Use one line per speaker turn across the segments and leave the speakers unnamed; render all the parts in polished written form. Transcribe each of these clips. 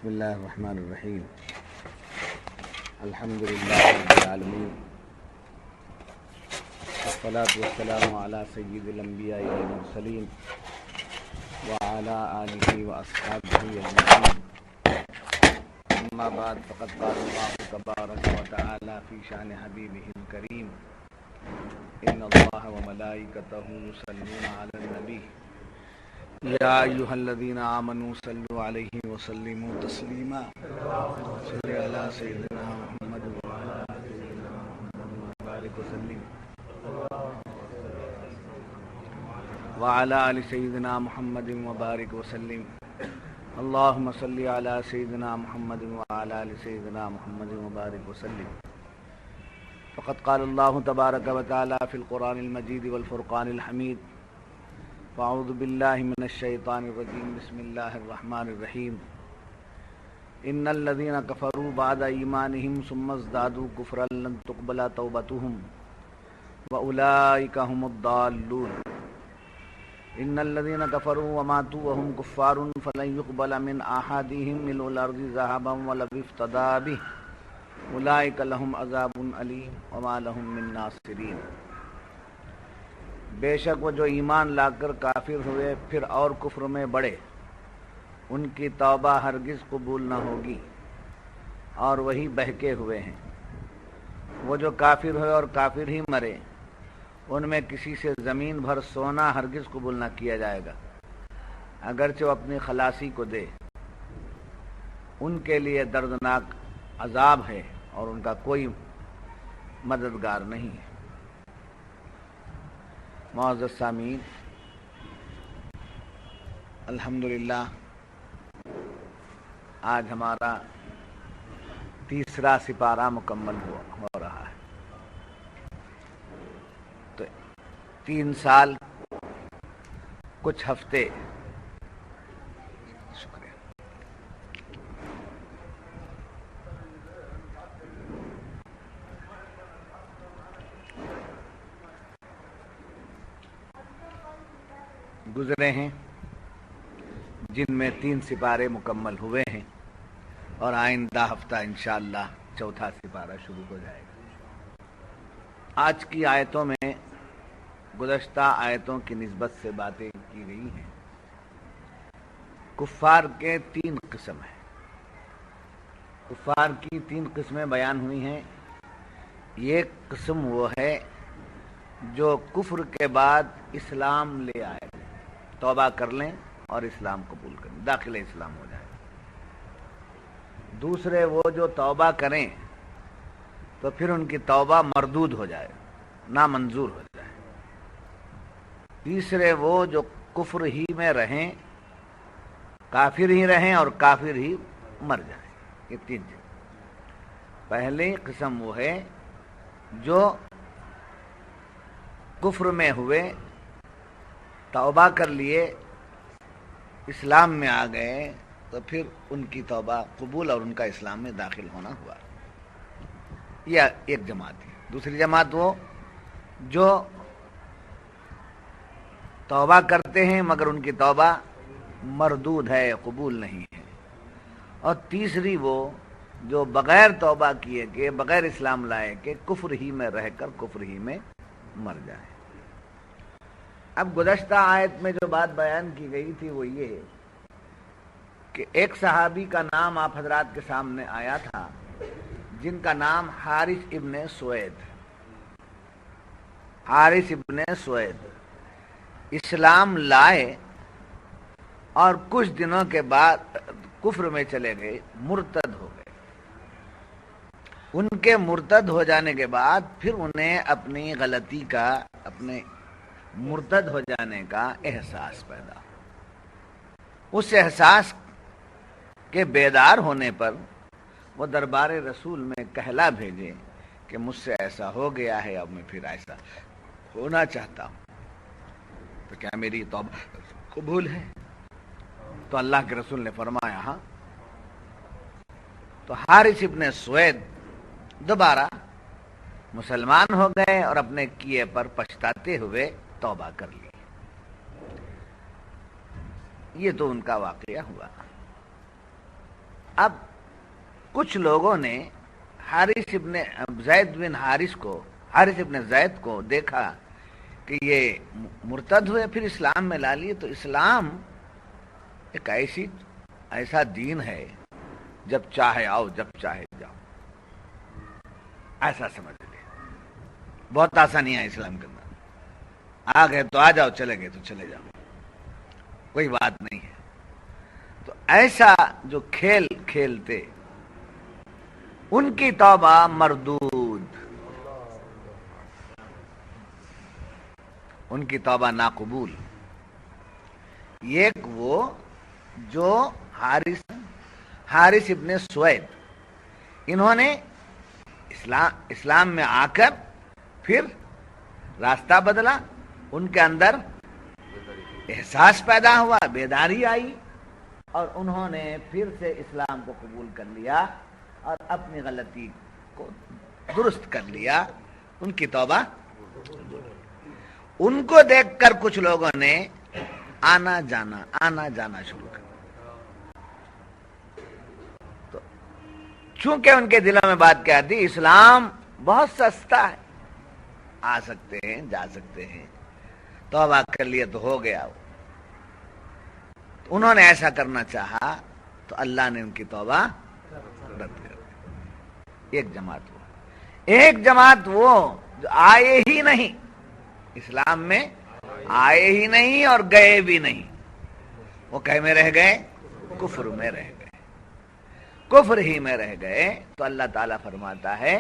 بسم اللہ الرحمن الرحیم الحمد للہ رب العالمین والصلاة والسلام علی سید الانبیاء والمرسلین وعلی آلہ واصحابہ اجمعین اما بعد فقد قال اللہ تبارک وتعالی فی شأن حبیبہ الکریم ان اللہ وملائکتہ یصلون علی النبی یا ایھا الذین آمنوا صلوا علیہ وسلموا تسلیما صلی علی سیدنا محمد وعلی آلِ سیدنا محمد وبارک وسلم وعلی آلِ سیدنا محمد وبارک وسلم اللہم صلی علی سیدنا محمد وعلی آلِ سیدنا محمد وبارک وسلم فقد قال اللہ تبارک وتعالی فی القرآن المجید والفرقان الحمید فاعوذ باللہ من الشیطان الرجیم بسم اللہ الرحمن الرحیم ان الذین کفروا بعد ایمانہم ثم ازدادوا کفرا لن تقبل توبتہم واولئک هم الضالون ان الذین کفروا وماتوا وهم کفار فلن يقبل من احدهم ملء الارض ذهبا ولو افتدى به اولئک لهم عذاب علیم وما لهم من ناصرین بے شک وہ جو ایمان لا کر کافر ہوئے پھر اور کفر میں بڑھے ان کی توبہ ہرگز قبول نہ ہوگی اور وہی بہکے ہوئے ہیں۔ وہ جو کافر ہوئے اور کافر ہی مرے ان میں کسی سے زمین بھر سونا ہرگز قبول نہ کیا جائے گا اگرچہ وہ اپنی خلاصی کو دے۔ ان کے لیے دردناک عذاب ہے اور ان کا کوئی مددگار نہیں ہے۔ معزز سامعین، الحمدللہ آج ہمارا تیسرا سپارہ مکمل ہو رہا ہے۔ تو 3 سال کچھ ہفتے گزرے ہیں جن میں 3 سپارے مکمل ہوئے ہیں اور آئندہ ہفتہ انشاءاللہ چوتھا سپارہ شروع ہو جائے گا۔ آج کی آیتوں میں گزشتہ آیتوں کی نسبت سے باتیں کی گئی ہیں۔ کفار کے 3 قسم ہیں۔ کفار کی 3 قسمیں بیان ہوئی ہیں۔ ایک قسم وہ ہے جو کفر کے بعد اسلام لے آئے، توبہ کر لیں اور اسلام قبول کریں، داخل اسلام ہو جائے۔ دوسرے وہ جو توبہ کریں تو پھر ان کی توبہ مردود ہو جائے، نامنظور ہو جائے۔ تیسرے وہ جو کفر ہی میں رہیں، کافر ہی رہیں اور کافر ہی مر جائیں۔ یہ 3 چیز۔ پہلی قسم وہ ہے جو کفر میں ہوئے، توبہ کر لیے، اسلام میں آ گئے تو پھر ان کی توبہ قبول اور ان کا اسلام میں داخل ہونا ہوا۔ یہ ایک جماعت ہے۔ دوسری جماعت وہ جو توبہ کرتے ہیں مگر ان کی توبہ مردود ہے، قبول نہیں ہے۔ اور تیسری وہ جو بغیر توبہ کیے کہ بغیر اسلام لائے کہ کفر ہی میں رہ کر کفر ہی میں مر جائے۔ اب گزشتہ آیت میں جو بات بیان کی گئی تھی وہ یہ کہ ایک صحابی کا نام آپ حضرات کے سامنے آیا تھا جن کا نام حارث ابن سوید، حارث ابن سوید اسلام لائے اور کچھ دنوں کے بعد کفر میں چلے گئے، مرتد ہو گئے۔ ان کے مرتد ہو جانے کے بعد پھر انہیں اپنی غلطی کا، اپنے مرتد ہو جانے کا احساس پیدا ہو۔ اس احساس کے بیدار ہونے پر وہ دربار رسول میں کہلا بھیجے کہ مجھ سے ایسا ہو گیا ہے، اب میں پھر ایسا ہونا چاہتا ہوں، تو کیا میری توبہ قبول ہے؟ تو اللہ کے رسول نے فرمایا ہاں۔ تو حارث ابن سوید دوبارہ مسلمان ہو گئے اور اپنے کیے پر پچھتاتے ہوئے توبہ کر لی۔ یہ تو ان کا واقعہ ہوا۔ اب کچھ لوگوں نے حارث ابن زید کو دیکھا کہ یہ مرتد ہوئے پھر اسلام میں لا لیے، تو اسلام ایک ایسا دین ہے جب چاہے آؤ جب چاہے جاؤ، ایسا سمجھ لے، بہت آسانی ہے اسلام کے اندر، آ گئے تو آ جاؤ، چلے گئے تو چلے جاؤ، کوئی بات نہیں ہے۔ تو ایسا جو کھیل کھیلتے ان کی توبہ مردود، ان کی توبہ ناقبول۔ ایک وہ جو حارث ابن سوید، انہوں نے اسلام میں آ کر پھر راستہ بدلا، ان کے اندر احساس پیدا ہوا، بیداری آئی، اور انہوں نے پھر سے اسلام کو قبول کر لیا اور اپنی غلطی کو درست کر لیا، ان کی توبہ۔ ان کو دیکھ کر کچھ لوگوں نے آنا جانا شروع کر، تو چونکہ ان کے دلوں میں بات کیا تھی، اسلام بہت سستا ہے، آ سکتے ہیں جا سکتے ہیں، توبہ کر لیے تو ہو گیا۔ انہوں نے ایسا کرنا چاہا تو اللہ نے ان کی توبہ رد کر دی۔ ایک جماعت وہ جو آئے ہی نہیں، اسلام میں آئے ہی نہیں اور گئے بھی نہیں، وہ کہے میں رہ گئے، کفر میں رہ گئے، کفر ہی میں رہ گئے۔ تو اللہ تعالیٰ فرماتا ہے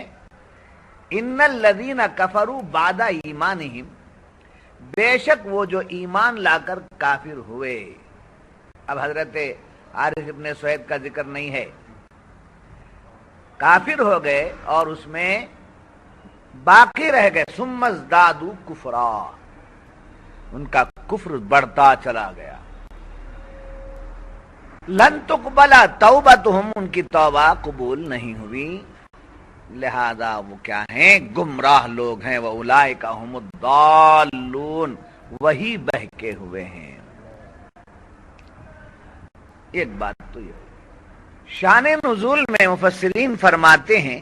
ان الذین کفروا بعد ایمانہم، بے شک وہ جو ایمان لا کر کافر ہوئے۔ اب حضرت حارث ابن سوید کا ذکر نہیں ہے، کافر ہو گئے اور اس میں باقی رہ گئے، ثم ازدادوا کفرا، ان کا کفر بڑھتا چلا گیا۔ لن تقبل توبتہم، ان کی توبہ قبول نہیں ہوئی، لہذا وہ کیا ہیں؟ گمراہ لوگ ہیں، وَأُولَئِكَ هُمُ الضَّالُّونَ، وہی بہکے ہوئے ہیں۔ ایک بات تو یہ شان نزول میں مفسرین فرماتے ہیں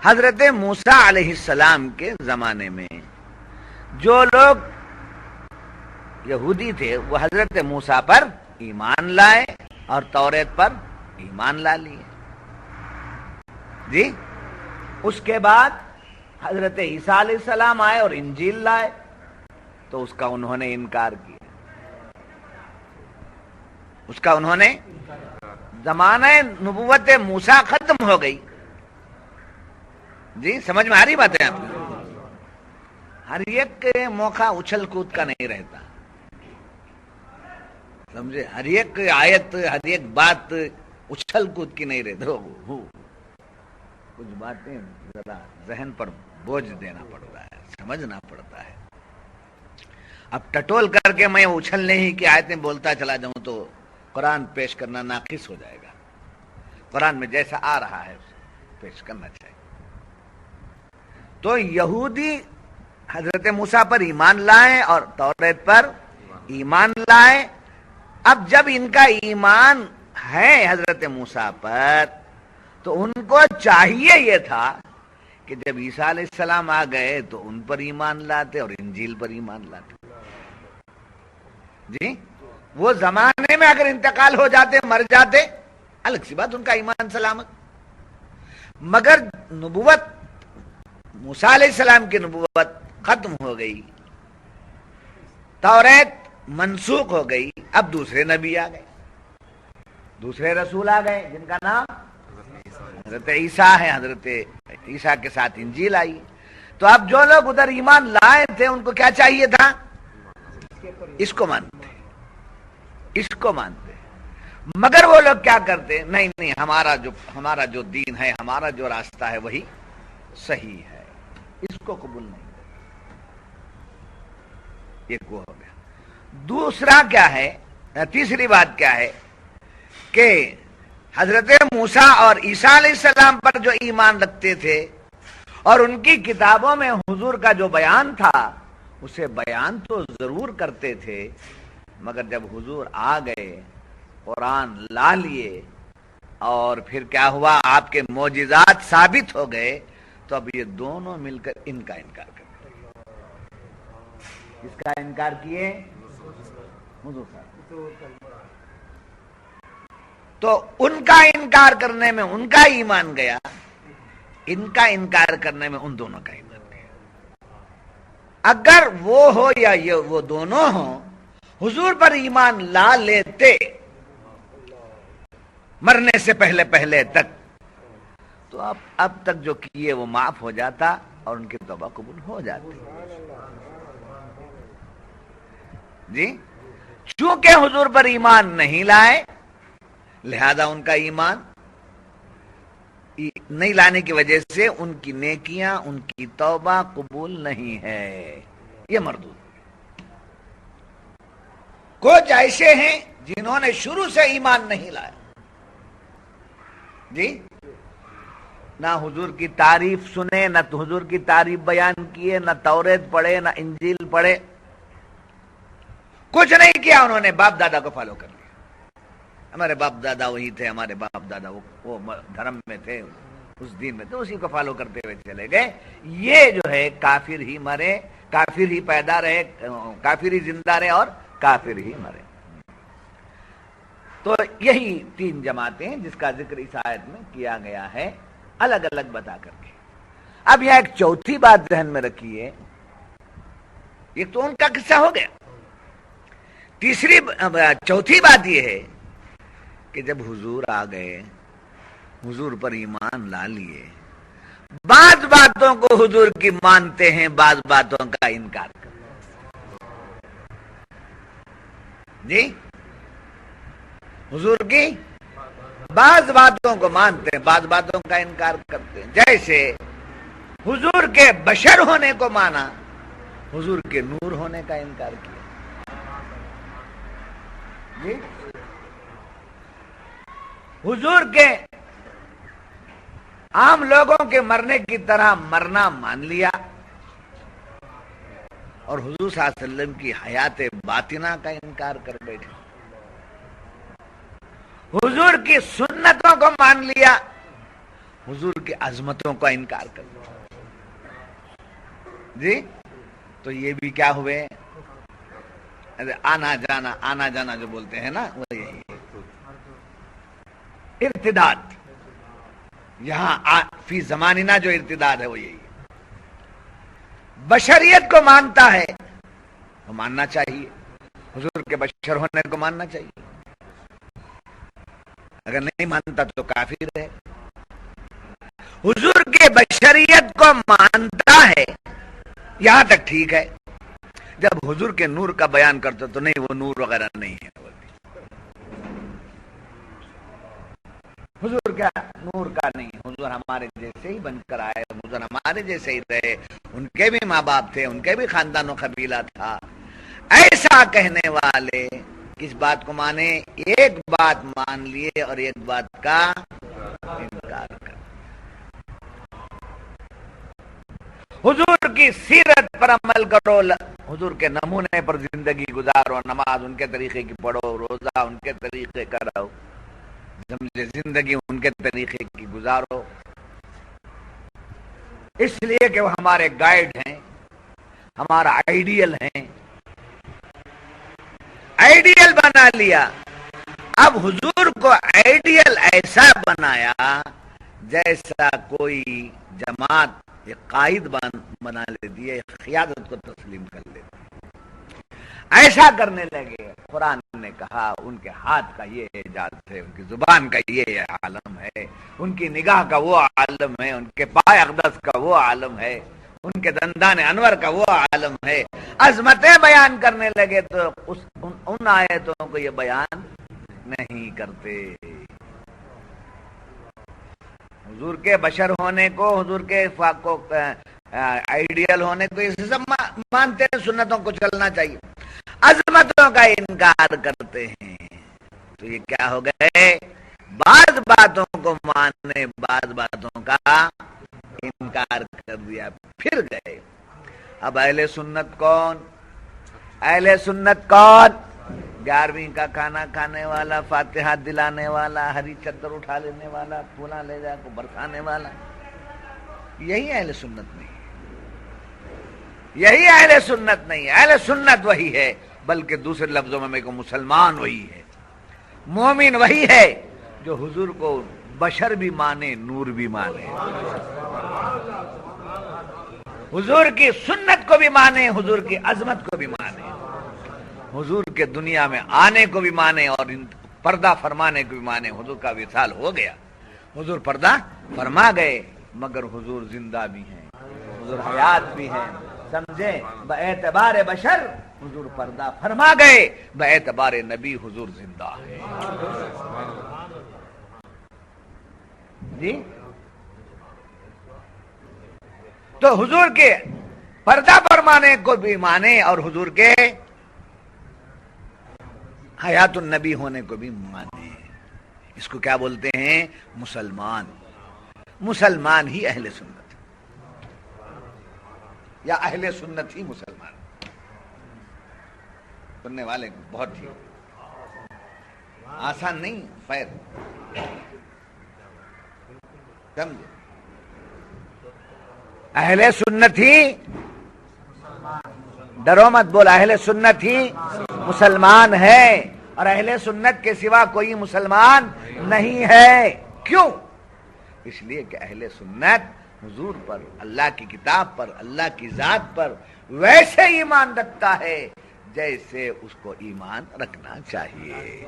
حضرت موسیٰ علیہ السلام کے زمانے میں جو لوگ یہودی تھے وہ حضرت موسیٰ پر ایمان لائے اور توریت پر ایمان لا لیے، جی۔ اس کے بعد حضرت عیسیٰ علیہ السلام آئے اور انجیل لائے، تو اس کا انہوں نے انکار کیا، اس کا انہوں نے زمانہ نبوت موسیٰ ختم ہو گئی، جی۔ سمجھ میں آ رہی باتیں آپ کو؟ ہر ایک موقع اچھل کود کا نہیں رہتا، سمجھے؟ ہر ایک آیت، ہر ایک بات اچھل کود کی نہیں رہتی، کچھ باتیں ذرا ذہن پر بوجھ دینا پڑتا ہے، سمجھنا پڑتا ہے۔ اب ٹٹول کر کے میں اچھلنے ہی کی آیتیں بولتا چلا جاؤں تو قرآن پیش کرنا ناقص ہو جائے گا۔ قرآن میں جیسا آ رہا ہے اسے پیش کرنا چاہیے۔ تو یہودی حضرت موسیٰ پر ایمان لائے اور توریت پر ایمان لائے۔ اب جب ان کا ایمان ہے حضرت موسیٰ پر تو ان کو چاہیے یہ تھا کہ جب عیسیٰ علیہ السلام آ گئے تو ان پر ایمان لاتے اور انجیل پر ایمان لاتے، جی۔ وہ زمانے میں اگر انتقال ہو جاتے، مر جاتے، الگ سی بات، ان کا ایمان سلامت، مگر نبوت موسیٰ علیہ السلام کی نبوت ختم ہو گئی، توریت منسوخ ہو گئی، اب دوسرے نبی آ گئے، دوسرے رسول آ گئے جن کا نام حضرت عیسیٰ ہے، حضرت عیسیٰ کے ساتھ انجیل آئی۔ تو اب جو لوگ ادھر ایمان لائے تھے ان کو کیا چاہیے تھا؟ اس کو مانتے، اس کو مانتے، مگر وہ لوگ کیا کرتے؟ نہیں، ہمارا جو دین ہے، ہمارا جو راستہ ہے وہی صحیح ہے، اس کو قبول نہیں کرتے۔ ایک وہ ہو گیا۔ دوسرا کیا ہے، تیسری بات کیا ہے کہ حضرت موسیٰ اور عیسیٰ علیہ السلام پر جو ایمان رکھتے تھے اور ان کی کتابوں میں حضور کا جو بیان تھا اسے بیان تو ضرور کرتے تھے، مگر جب حضور آ گئے، قرآن لا لیے، اور پھر کیا ہوا، آپ کے معجزات ثابت ہو گئے، تو اب یہ دونوں مل کر ان کا انکار کرتے ہیں۔ اس کا انکار کیے حضور صاحب، تو ان کا انکار کرنے میں ان کا ایمان گیا، ان کا انکار کرنے میں ان دونوں کا ایمان گیا۔ اگر وہ ہو یا یہ وہ دونوں ہوں، حضور پر ایمان لا لیتے مرنے سے پہلے پہلے تک، تو اب تک جو کیے وہ معاف ہو جاتا اور ان کی توبہ قبول ہو جاتی۔ جی، چونکہ حضور پر ایمان نہیں لائے، لہذا ان کا ایمان نہیں لانے کی وجہ سے ان کی نیکیاں، ان کی توبہ قبول نہیں ہے، یہ مردود۔ کچھ ایسے ہیں جنہوں نے شروع سے ایمان نہیں لایا، جی، نہ حضور کی تعریف سنے، نہ حضور کی تعریف بیان کیے، نہ توریت پڑھے، نہ انجیل پڑھے، کچھ نہیں کیا، انہوں نے باپ دادا کو فالو کر لیا۔ ہمارے باپ دادا وہی تھے، ہمارے باپ دادا وہ دھرم میں تھے، اس دین میں تو اسی کو فالو کرتے ہوئے چلے گئے۔ یہ جو ہے کافر ہی مرے، کافر ہی پیدا رہے، کافر ہی زندہ رہے اور کافر ہی مرے۔ تو یہی تین جماعتیں جس کا ذکر اس آیت میں کیا گیا ہے، الگ الگ بتا کر کے۔ اب یہاں ایک چوتھی بات ذہن میں رکھیے، یہ تو ان کا قصہ ہو گیا۔ چوتھی بات یہ ہے کہ جب حضور آ گئے، حضور پر ایمان لا لیے، بعض باتوں کو حضور کی مانتے ہیں، بعض باتوں کا انکار کرتے ہیں۔ جی، حضور کی بعض باتوں کو مانتے ہیں، بعض باتوں کا انکار کرتے ہیں۔ جیسے حضور کے بشر ہونے کو مانا، حضور کے نور ہونے کا انکار کیا۔ جی، حضور کے عام لوگوں کے مرنے کی طرح مرنا مان لیا، اور حضور صلی اللہ علیہ وسلم کی حیات باطنہ کا انکار کر بیٹھے۔ حضور کی سنتوں کو مان لیا، حضور کی عظمتوں کا انکار کر دیا۔ جی، تو یہ بھی کیا ہوئے، آنا جانا جو بولتے ہیں نا، وہ یہی ارتداد۔ یہاں فی زماننا جو ارتداد ہے وہ یہی ہے۔ بشریت کو مانتا ہے تو ماننا چاہیے، حضور کے بشر ہونے کو ماننا چاہیے، اگر نہیں مانتا تو کافر ہے۔ حضور کے بشریت کو مانتا ہے یہاں تک ٹھیک ہے، جب حضور کے نور کا بیان کرتا تو نہیں، وہ نور وغیرہ نہیں ہے، حضور کا نور کا نہیں، حضور ہمارے جیسے ہی بن کر آئے، حضور ہمارے جیسے ہی رہے، ان کے بھی ماں باپ تھے، ان کے بھی خاندان و قبیلہ تھا۔ ایسا کہنے والے کس بات کو مانے؟ ایک بات مان لیے اور ایک بات کا انکار کر۔ حضور کی سیرت پر عمل کرو، حضور کے نمونے پر زندگی گزارو، نماز ان کے طریقے کی پڑھو، روزہ ان کے طریقے کا رہو، زندگی ان کے طریقے کی گزارو، اس لیے کہ وہ ہمارے گائیڈ ہیں، ہمارا آئیڈیل ہیں۔ آئیڈیل بنا لیا۔ اب حضور کو آئیڈیل ایسا بنایا جیسا کوئی جماعت ایک قائد بنا لیتی ہے، قیادت کو تسلیم کر لیتی ہے، ایسا کرنے لگے۔ قرآن نے کہا ان کے ہاتھ کا یہ اعجاز ہے، ان کی زبان کا یہ عالم ہے، ان کی نگاہ کا وہ عالم ہے، ان کے پائے اقدس کا وہ عالم ہے، ان کے دندان انور کا وہ عالم ہے۔ عظمتیں بیان کرنے لگے تو ان آیتوں کو یہ بیان نہیں کرتے۔ حضور کے بشر ہونے کو، حضور کے آئیڈیل ہونے کو یہ سب مانتے ہیں، سنتوں کو چلنا چاہیے، عظمتوں کا انکار کرتے ہیں۔ تو یہ کیا ہو گئے؟ بعض باتوں کو ماننے، بعض باتوں کا انکار کر دیا، پھر گئے۔ اب اہل سنت کون؟ اہل سنت کون؟ 11ویں کا کھانا کھانے والا، فاتحہ دلانے والا، ہری چادر اٹھا لینے والا، پھولا لے جا کو برسانے والا، یہی اہل سنت نہیں، یہی اہل سنت نہیں. اہل سنت وہی ہے، بلکہ دوسرے لفظوں میں کو مسلمان وہی ہے، مومن وہی ہے جو حضور کو بشر بھی مانے، نور بھی مانے، حضور کی سنت کو بھی مانے، حضور کی عظمت کو بھی مانے، حضور کے دنیا میں آنے کو بھی مانے اور پردہ فرمانے کو بھی مانے. حضور کا وصال ہو گیا، حضور پردہ فرما گئے، مگر حضور زندہ بھی ہیں، حضور حیات بھی ہیں. سمجھے؟ باعتبار بشر حضور پردہ فرما گئے، باعتبار نبی حضور زندہ ہے. جی تو حضور کے پردہ فرمانے کو بھی مانے اور حضور کے حیات النبی ہونے کو بھی مانے. اس کو کیا بولتے ہیں؟ مسلمان. مسلمان ہی اہل سنت، یا اہل سنت ہی مسلمان. سننے والے بہت ہی آسان نہیں، خیر سمجھے. اہل سنت ہی، ڈرو مت بول، اہل سنت ہی مسلمان ہے، اور اہل سنت کے سوا کوئی مسلمان نہیں ہے. کیوں؟ اس لیے کہ اہل سنت حضور پر، اللہ کی کتاب پر، اللہ کی ذات پر ویسے ایمان رکھتا ہے جیسے اس کو ایمان رکھنا چاہیے.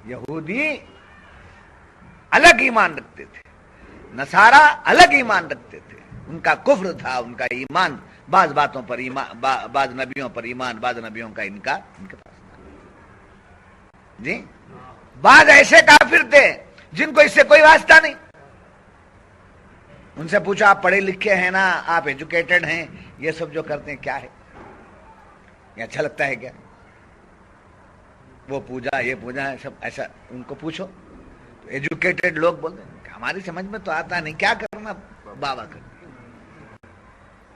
یہودی الگ ایمان رکھتے تھے، نصارہ الگ ایمان رکھتے تھے. ان کا کفر تھا، ان کا ایمان، بعض باتوں پر ایمان، بعض نبیوں پر ایمان، بعض نبیوں کا انکار ان کے پاس. جی بعض ایسے کافر تھے جن کو اس سے کوئی واسطہ نہیں. ان سے پوچھا آپ پڑھے لکھے ہیں نا، آپ ایجوکیٹڈ ہیں، یہ سب جو کرتے ہیں کیا ہے؟ یہ اچھا لگتا ہے کیا؟ وہ پوجا، یہ پوجا ہے، سب ایسا ان کو پوچھو تو ایجوکیٹڈ لوگ بولتے ہیں کہ ہماری سمجھ میں تو آتا نہیں، کیا کرنا بابا کر،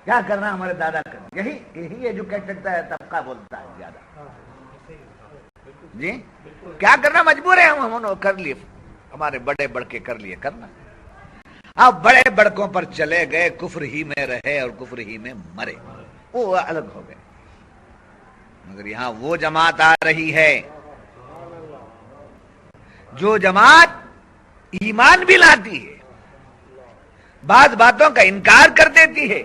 کیا کرنا ہمارے دادا کر. یہی ایجوکیٹڈ طبقہ بولتا ہے زیادہ. جی کیا کرنا، مجبور ہے ہم کر لیے، ہمارے بڑے بڑھ کے کر لیے کرنا. اب بڑے بڑکوں پر چلے گئے، کفر ہی میں رہے اور کفر ہی میں مرے، وہ الگ ہو گئے. مگر یہاں وہ جماعت آ رہی ہے جو جماعت ایمان بھی لاتی ہے، بعض باتوں کا انکار کر دیتی ہے.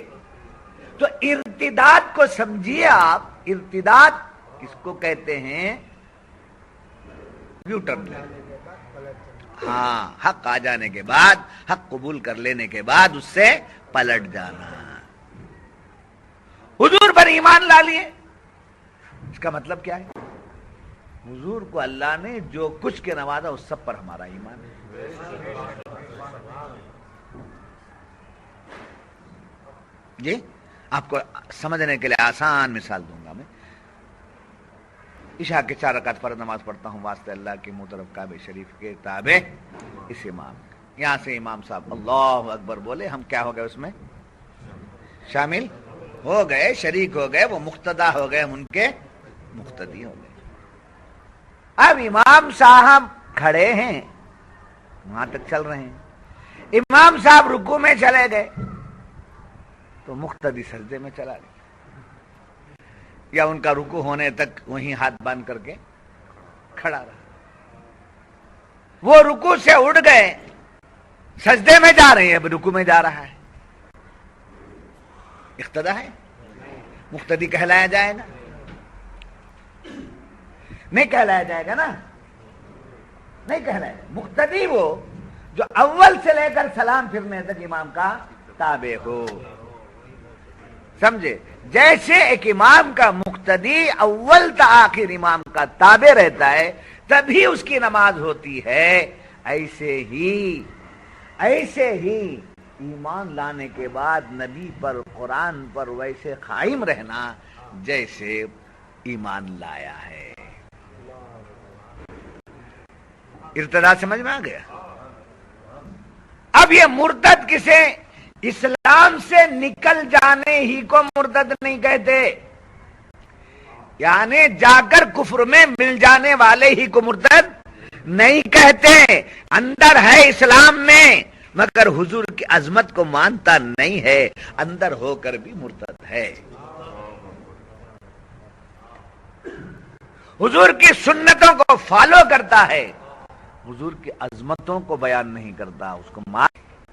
تو ارتداد کو سمجھیے آپ. ارتداد کس کو کہتے ہیں؟ You turn. ہاں، حق آ جانے کے بعد، حق قبول کر لینے کے بعد اس سے پلٹ جانا. حضور پر ایمان لا لیے، اس کا مطلب کیا ہے؟ حضور کو اللہ نے جو کچھ کے نوازا اس سب پر ہمارا ایمان ہے. جی آپ کو سمجھنے کے لیے آسان مثال دوں گا. میں عشاء کے 4 رکعت فرض نماز پڑھتا ہوں واسطے اللہ کے منہ طرف کعبہ شریف کے تابع اس امام. یہاں سے امام صاحب اللہ اکبر بولے، ہم کیا ہو گئے؟ اس میں شامل ہو گئے، شریک ہو گئے، وہ مقتدا ہو گئے، ہم ان کے مقتدی ہو گئے. اب امام صاحب کھڑے ہیں، وہاں تک چل رہے ہیں. امام صاحب رکوع میں چلے گئے تو مقتدی سجدے میں چلا گیا، یا ان کا رکوع ہونے تک وہیں ہاتھ باندھ کر کے کھڑا رہا. وہ رکوع سے اٹھ گئے، سجدے میں جا رہے ہیں، اب رکوع میں جا رہا ہے. اقتدا ہے، مقتدی کہلایا جائے گا؟ نہیں کہلایا جائے گا نا، نہیں کہلایا. مقتدی وہ جو اول سے لے کر سلام پھرنے تک امام کا تابع ہو. سمجھے؟ جیسے ایک امام کا مقتدی اول تا آخر امام کا تابع رہتا ہے تبھی اس کی نماز ہوتی ہے، ایسے ہی ایمان لانے کے بعد نبی پر، قرآن پر ویسے قائم رہنا جیسے ایمان لایا ہے. ارتداد سمجھ میں آ گیا؟ اب یہ مرتد کسے؟ اسلام سے نکل جانے ہی کو مرتد نہیں کہتے. یعنی جا کر کفر میں مل جانے والے ہی کو مرتد نہیں کہتے، اندر ہے اسلام میں مگر حضور کی عظمت کو مانتا نہیں ہے، اندر ہو کر بھی مرتد ہے۔ حضور کی سنتوں کو فالو کرتا ہے، حضور کی عظمتوں کو بیان نہیں کرتا، اس کو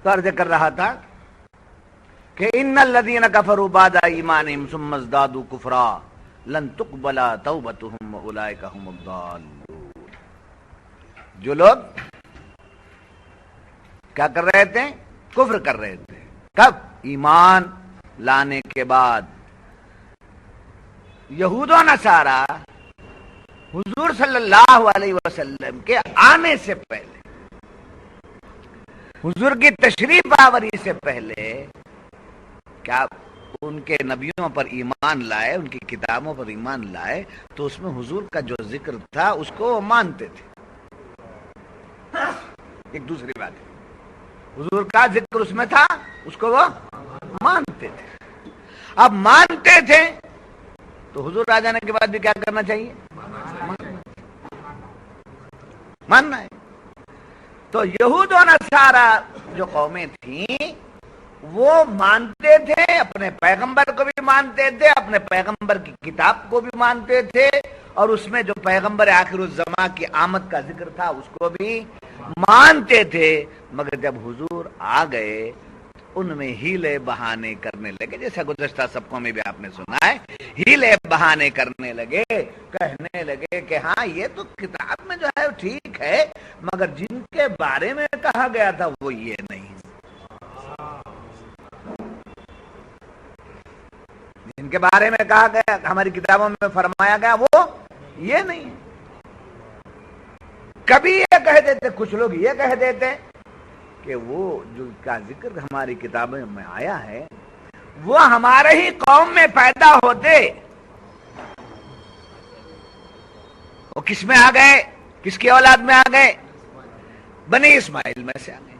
عرض کر رہا تھا کہ ان الذین کفروا بعد ایمانہم ثم ازدادوا کفرا لن تقبل توبتہم واولئک هم الضالون۔ جو لوگ کیا کر رہے تھے؟ کفر کر رہے تھے، کب؟ ایمان لانے کے بعد۔ یہود و نصارہ حضور صلی اللہ علیہ وسلم کے آنے سے پہلے، حضور کی تشریف آوری سے پہلے کیا ان کے نبیوں پر ایمان لائے، ان کی کتابوں پر ایمان لائے تو اس میں حضور کا جو ذکر تھا اس کو وہ مانتے تھے۔ ایک دوسری بات ہے، حضور کا ذکر اس میں تھا، اس کو وہ مانتے تھے۔ اب مانتے تھے تو حضور آ جانے کے بعد بھی کیا کرنا چاہیے؟ ماننا ہے۔ تو یہود و نصارہ جو قومیں تھیں وہ مانتے تھے، اپنے پیغمبر کو بھی مانتے تھے، اپنے پیغمبر کی کتاب کو بھی مانتے تھے، اور اس میں جو پیغمبر آخر الزمان کی آمد کا ذکر تھا اس کو بھی مانتے تھے، مگر جب حضور آ گئے ان میں ہیلے بہانے کرنے لگے، جیسا گزشتہ سبقوں میں بھی آپ نے سنا ہے، ہیلے بہانے کرنے لگے، کہنے لگے کہ ہاں یہ تو کتاب میں جو ہے ٹھیک ہے مگر جن کے بارے میں کہا گیا تھا وہ یہ نہیں، جن کے بارے میں کہا گیا ہماری کتابوں میں فرمایا گیا وہ یہ نہیں ہے۔ کبھی یہ کہہ دیتے، کچھ لوگ یہ کہہ دیتے کہ وہ جو کا ذکر ہماری کتابوں میں آیا ہے وہ ہمارے ہی قوم میں پیدا ہوتے، وہ کس میں آ گئے؟ کس کی اولاد میں آ گئے؟ بنی اسماعیل میں سے آ گئے،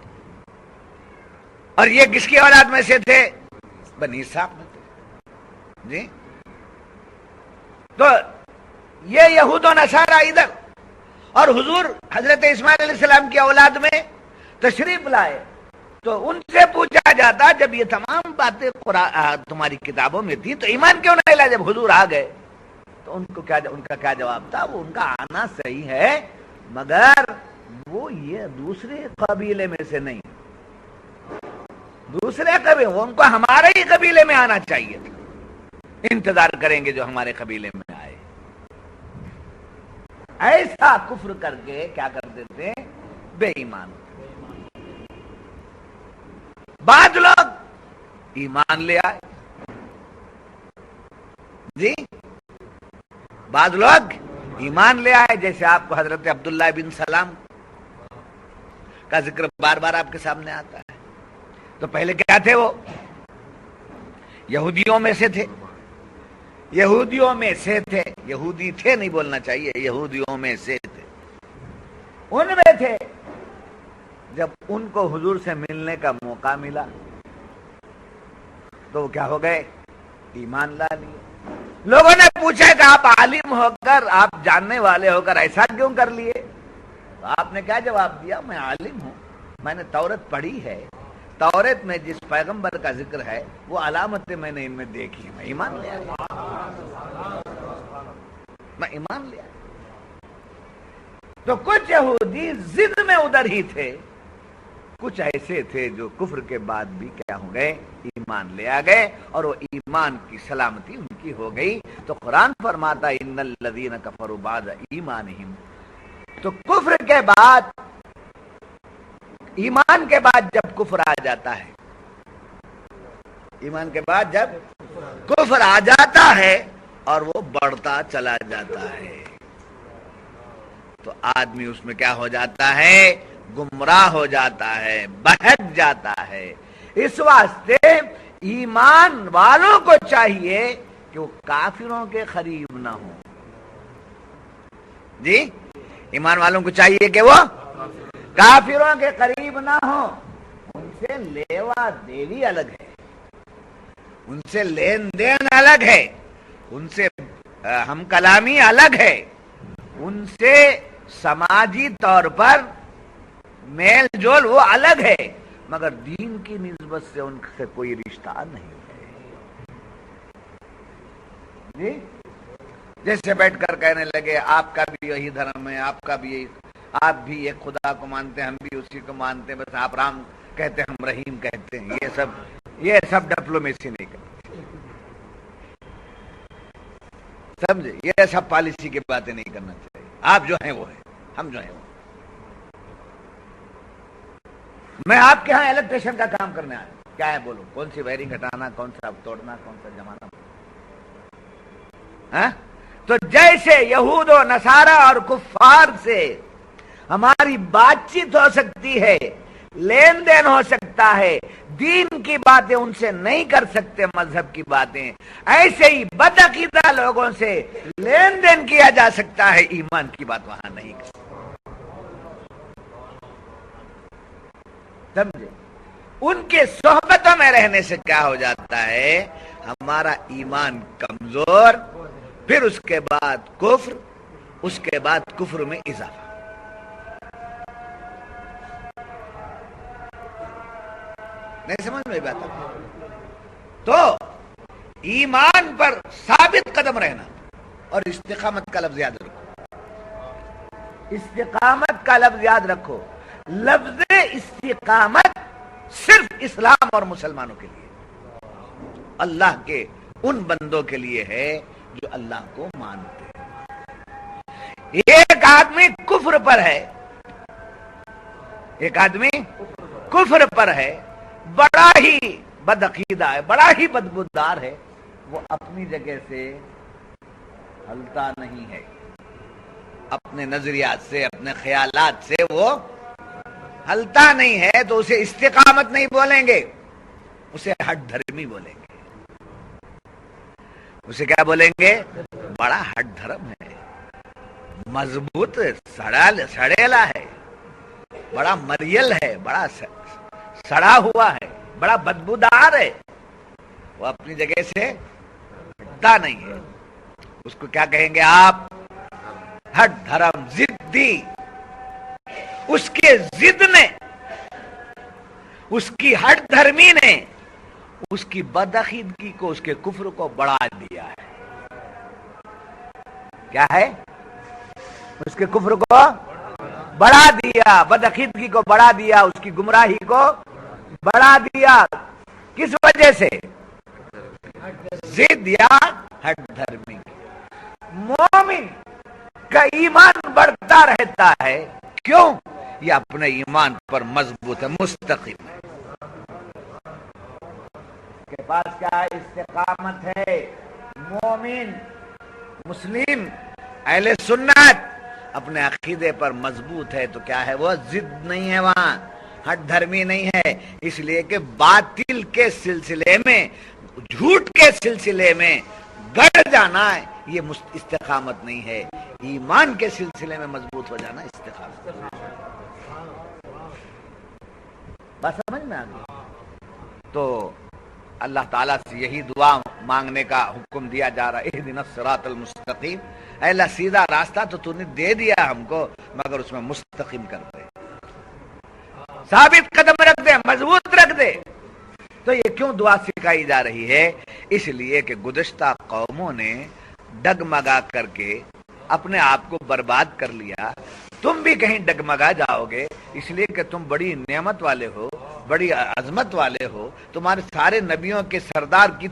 اور یہ کس کی اولاد میں سے تھے؟ بنی اسحاق میں تھے۔ جی تو یہ یہود و نصارہ ادھر، اور حضور حضرت اسماعیل علیہ السلام کی اولاد میں تشریف لائے تو ان سے پوچھا جاتا جب یہ تمام باتیں تمہاری کتابوں میں تھی تو ایمان کیوں نہیں لایا؟ جب حضور آ گئے تو ان کا کیا جواب تھا؟ وہ ان کا آنا صحیح ہے مگر وہ یہ دوسرے قبیلے میں سے نہیں، دوسرے قبیلے، وہ ان کو ہمارے ہی قبیلے میں آنا چاہیے تھا، انتظار کریں گے جو ہمارے قبیلے میں آئے۔ ایسا کفر کر کے کیا کر دیتے؟ بے ایمان۔ بعض لوگ ایمان لے آئے، جی بعض لوگ ایمان لے آئے، جیسے آپ کو حضرت عبداللہ بن سلام کا ذکر بار بار آپ کے سامنے آتا ہے۔ تو پہلے کیا تھے؟ وہ یہودیوں میں سے تھے، یہودیوں میں سے تھے، یہودی تھے نہیں بولنا چاہیے، یہودیوں میں سے تھے، ان میں تھے۔ جب ان کو حضور سے ملنے کا موقع ملا تو وہ کیا ہو گئے؟ ایمان لا لیے۔ لوگوں نے پوچھا کہ آپ عالم ہو کر، آپ جاننے والے ہو کر ایسا کیوں کر لیے؟ تو آپ نے کیا جواب دیا؟ میں عالم ہوں، میں نے تورات پڑھی ہے، تورات میں جس پیغمبر کا ذکر ہے وہ علامتیں میں نے ان میں دیکھی، میں ایمان لے آیا، میں ایمان لے آیا۔ تو کچھ یہودی ضد میں ادھر ہی تھے، کچھ ایسے تھے جو کفر کے بعد بھی کیا ہو گئے؟ ایمان لے آ گئے، اور وہ ایمان کی سلامتی ان کی ہو گئی۔ تو قرآن فرماتا ہے ان الذین کفروا بعد ایمانہم، تو کفر کے بعد، ایمان کے بعد جب کفر آ جاتا ہے، ایمان کے بعد جب کفر آ جاتا ہے اور وہ بڑھتا چلا جاتا ہے تو آدمی اس میں کیا ہو جاتا ہے؟ گمراہ ہو جاتا ہے، بہک جاتا ہے۔ اس واسطے ایمان والوں کو چاہیے کہ وہ کافروں کے قریب نہ ہوں۔ جی ایمان والوں کو چاہیے کہ وہ کافروں کے قریب نہ ہوں، ان سے لیوا دیوی الگ ہے، ان سے لین دین الگ ہے، ان سے ہم کلامی الگ ہے، ان سے سماجی طور پر میل جول وہ الگ ہے، مگر دین کی نسبت سے ان سے کوئی رشتہ نہیں ہے جی۔ جیسے بیٹھ کر کہنے لگے آپ کا بھی یہی دھرم ہے، آپ کا بھی یہی، آپ بھی ایک خدا کو مانتے ہیں، ہم بھی اسی کو مانتے ہیں، بس آپ رام کہتے ہیں ہم رحیم کہتے ہیں، یہ سب ڈپلومیسی نہیں کرتے، سمجھے؟ یہ سب پالیسی کی باتیں نہیں کرنا چاہیے۔ آپ جو ہیں وہ ہیں، ہم جو ہیں وہ۔ میں آپ کے ہاں الیکٹریشن کا کام کرنے آیا، کیا ہے بولو، کون سی وائرنگ ہٹانا، کون سا توڑنا، کون سا جمانا، ہاں؟ تو جیسے یہود و نصارہ اور کفار سے ہماری بات چیت ہو سکتی ہے، لین دین ہو سکتا ہے، دین کی باتیں ان سے نہیں کر سکتے، مذہب کی باتیں، ایسے ہی بدعقیدہ لوگوں سے لین دین کیا جا سکتا ہے، ایمان کی بات وہاں نہیں کر سکتے، سمجھے؟ ان کے صحبتوں میں رہنے سے کیا ہو جاتا ہے، ہمارا ایمان کمزور، پھر اس کے بعد کفر، اس کے بعد کفر میں اضافہ۔ نہیں سمجھ میں بات ہے؟ تو ایمان پر ثابت قدم رہنا، اور استقامت کا لفظ یاد رکھو، استقامت کا لفظ یاد رکھو، لفظ استقامت صرف اسلام اور مسلمانوں کے لیے، اللہ کے ان بندوں کے لیے ہے جو اللہ کو مانتے ہیں۔ ایک آدمی کفر پر ہے، ایک آدمی کفر پر ہے، بڑا ہی بدعقیدہ ہے، بڑا ہی بدبودار ہے، وہ اپنی جگہ سے ہلتا نہیں ہے، اپنے نظریات سے، اپنے خیالات سے وہ ہلتا نہیں ہے، تو اسے استقامت نہیں بولیں گے، اسے ہٹ دھرمی بولیں گے۔ اسے کیا بولیں گے؟ بڑا ہٹ دھرم ہے، مضبوط سڑیلا ہے، بڑا مریل ہے، بڑا سڑا ہوا ہے، بڑا بدبودار ہے، وہ اپنی جگہ سے ہٹتا نہیں ہے، اس کو کیا کہیں گے آپ؟ ہٹ دھرم ضدی۔ اس کے ضد نے، اس کی ہٹ دھرمی نے اس کی بدعقیدگی کو، اس کے کفر کو بڑھا دیا ہے۔ کیا ہے؟ اس کے کفر کو بڑھا دیا، بدعقیدگی کو بڑھا دیا، اس کی گمراہی کو بڑھا دیا، کس وجہ سے؟ ضد یا ہٹ دھرمی۔ مومن کا ایمان بڑھتا رہتا ہے، کیوں؟ یہ اپنے ایمان پر مضبوط ہے، مستقیم ہے، کے پاس کیا ہے؟ استقامت ہے۔ مومن، مسلم، اہل سنت اپنے عقیدے پر مضبوط ہے، تو کیا ہے؟ وہ ضد نہیں ہے، وہاں ہٹ دھرمی نہیں ہے، اس لیے کہ باطل کے سلسلے میں، جھوٹ کے سلسلے میں گڑ جانا یہ استقامت نہیں ہے، ایمان کے سلسلے میں مضبوط ہو جانا استقامت ہے۔ بات سمجھ میں آ گئی؟ تو اللہ تعالیٰ سے یہی دعا مانگنے کا حکم دیا جا رہا ہے، اہدنا الصراط المستقیم، اے اللہ سیدھا راستہ تو نے دے دیا ہم کو، مگر اس میں مستقیم کر دے، ثابت قدم رکھ دے، مضبوط رکھ دے۔ تو یہ کیوں دعا سکھائی جا رہی ہے؟ اس لیے کہ گزشتہ قوموں نے ڈگمگا کر کے اپنے آپ کو برباد کر لیا، تم بھی کہیں ڈگمگا جاؤ گے، اس لیے کہ تم بڑی نعمت والے ہو، بڑی عظمت والے ہو، تمہارے سارے نبیوں کے سردار کی